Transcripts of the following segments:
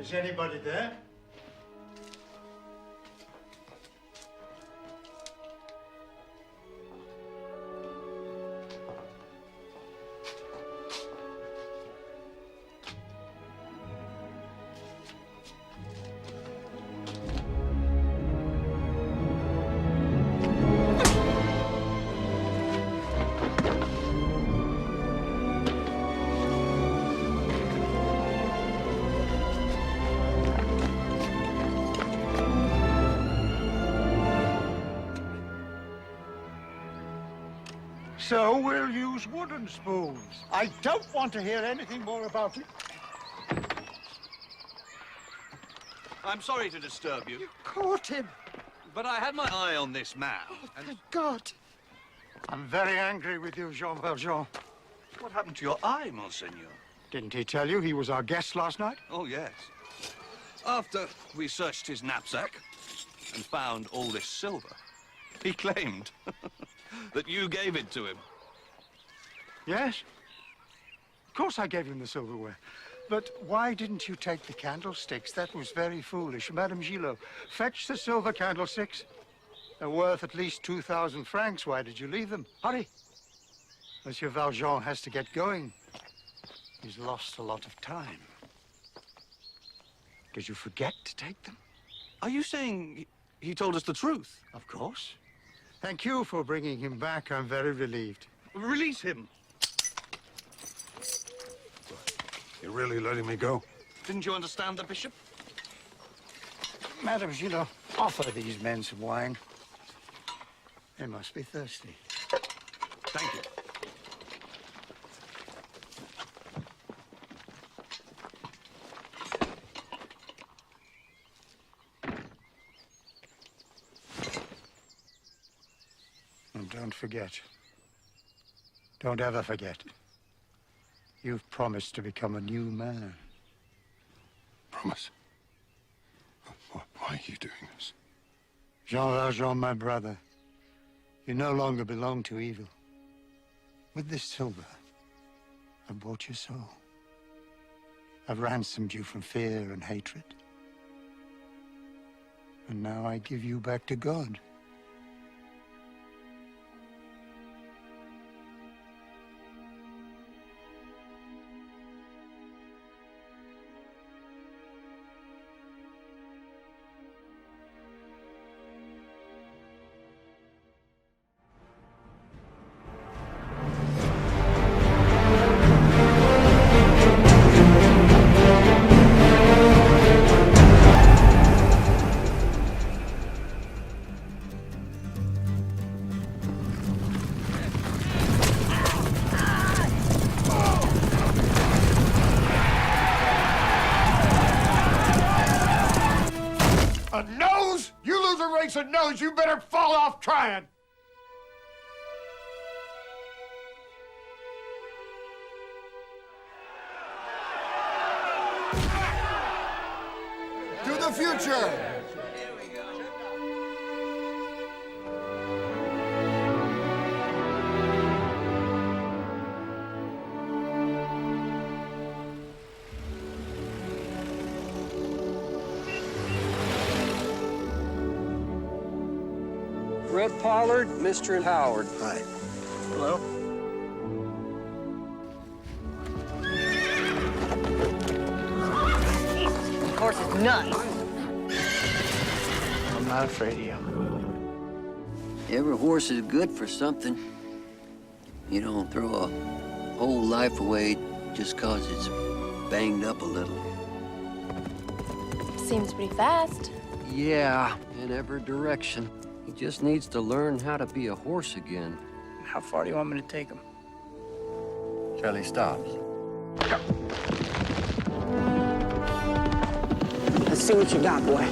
Is anybody there? So we'll use wooden spoons. I don't want to hear anything more about it. I'm sorry to disturb you, You caught him. but I had my eye on this man. Thank God. I'm very angry with you, Jean Valjean. What happened to your eye, Monseigneur? Didn't he tell you he was our guest last night? Oh, yes. After we searched his knapsack and found all this silver, he claimed that you gave it to him. Yes. Of course I gave him the silverware. But why didn't you take the candlesticks? That was very foolish. Madame Gillot, fetch the silver candlesticks. They're worth at least 2,000 francs. Why did you leave them? Hurry. Monsieur Valjean has to get going. He's lost a lot of time. Did you forget to take them? Are you saying he told us the truth? Of course. Thank you for bringing him back. I'm very relieved. Release him. You're really letting me go? Didn't you understand the bishop? Madame Gillot, offer these men some wine. They must be thirsty. Thank you. And don't forget. Don't ever forget. You've promised to become a new man. Promise. Why are you doing this? Jean Valjean, my brother, you no longer belong to evil. With this silver, I've bought your soul. I've ransomed you from fear and hatred. And now I give you back to God. A nose? You lose a race of nose, you better fall off trying. To the future! Red Pollard, Mr. Howard. Hi. Hello? Of course, it's nuts. I'm not afraid of you. Every horse is good for something. You don't throw a whole life away just 'cause it's banged up a little. Seems pretty fast. Yeah, in every direction. He just needs to learn how to be a horse again. How far do you want me to take him? Till he stops. Let's see what you got, boy.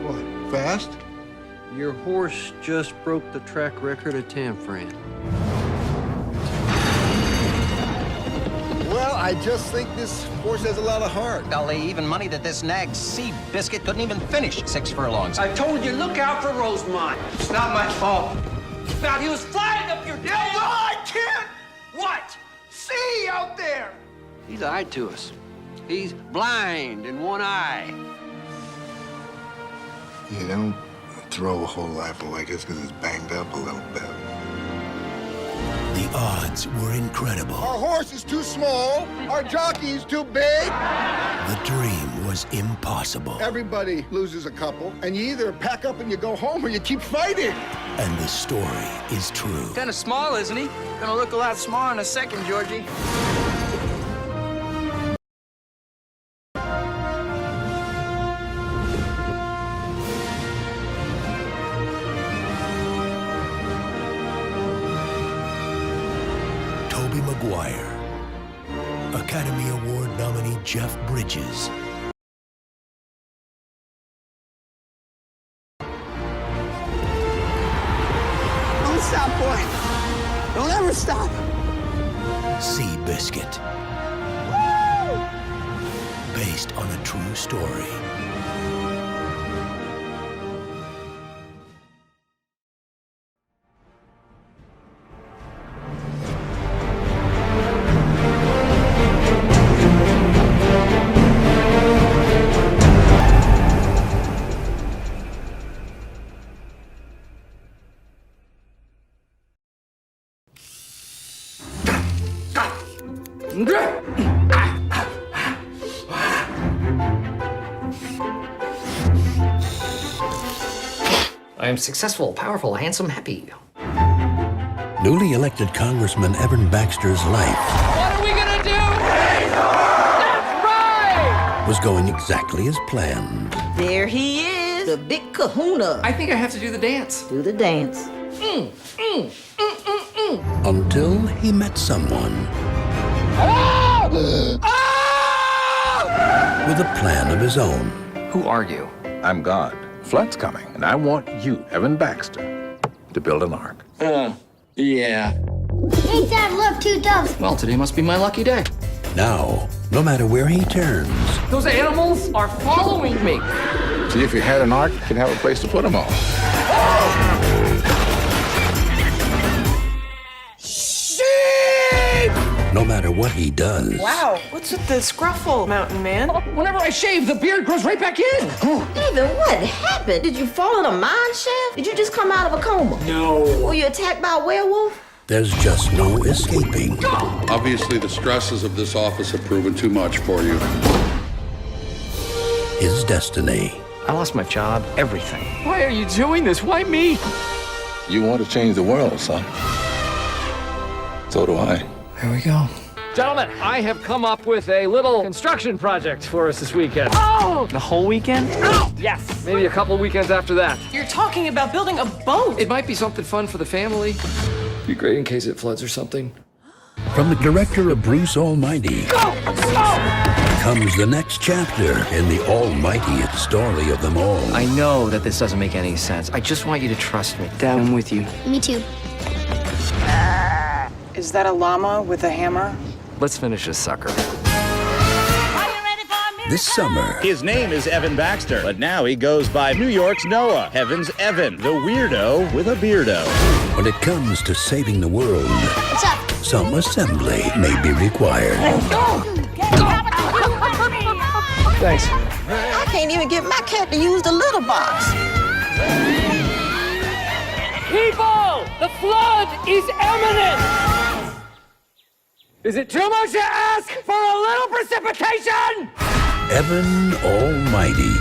What, fast? Your horse just broke the track record of Tanfran. Well, I just think this horse has a lot of heart. Golly, even money that this nag Seabiscuit couldn't even finish 6 furlongs. I told you, look out for Rosemont. It's not my fault. About he was flying up your Yeah, well, I can't! What? See out there! He lied to us. He's blind in one eye. You don't throw a whole life away just because it's banged up a little bit. The odds were incredible. Our horse is too small. Our jockey's too big. The dream was impossible. Everybody loses a couple, and you either pack up and you go home or you keep fighting. And the story is true. kind of small, isn't he? Gonna look a lot smaller in a second, Georgie. Tobey Maguire. Academy Award nominee Jeff Bridges. Don't stop, boy. Don't ever stop. Seabiscuit. Based on a true story. I am successful, powerful, handsome, happy. Newly elected Congressman Evan Baxter's life What are we gonna do? That's right! was going exactly as planned. There he is, the big kahuna. I think I have to do the dance. Do the dance. Until he met someone with a plan of his own. Who are you? I'm God. Flood's coming, and I want you, Evan Baxter, to build an ark. Yeah. Ain't that look too tough? Well, today must be my lucky day. Now, no matter where he turns, Those animals are following me. See, if you had an ark, you'd have a place to put them all. no matter what he does, Wow, what's with the scruffle, mountain man? Whenever I shave, the beard grows right back in. Even what happened? Did you fall in a mine shaft? Did you just come out of a coma? No. Were you attacked by a werewolf? there's just no escaping Obviously, the stresses of this office have proven too much for you. his destiny. I lost my job, everything. Why are you doing this? Why me? You want to change the world, son. So do I. Here we go. Gentlemen, I have come up with a little construction project for us this weekend. Oh! The whole weekend? Yes, maybe a couple weekends after that. You're talking about building a boat. It might be something fun for the family. Be great in case it floods or something. From the director of Bruce Almighty comes the next chapter in the almightiest story of them all. I know that this doesn't make any sense. I just want you to trust me. Dad, I'm with you. Me too. Is that a llama with a hammer? Let's finish this sucker. This summer, His name is Evan Baxter, but now he goes by New York's Noah, Heaven's Evan, the weirdo with a beardo. when it comes to saving the world, What's up? some assembly may be required. Thanks. I can't even get my cat to use the litter box. People, the flood is imminent. Is it too much to ask for a little precipitation? Evan Almighty.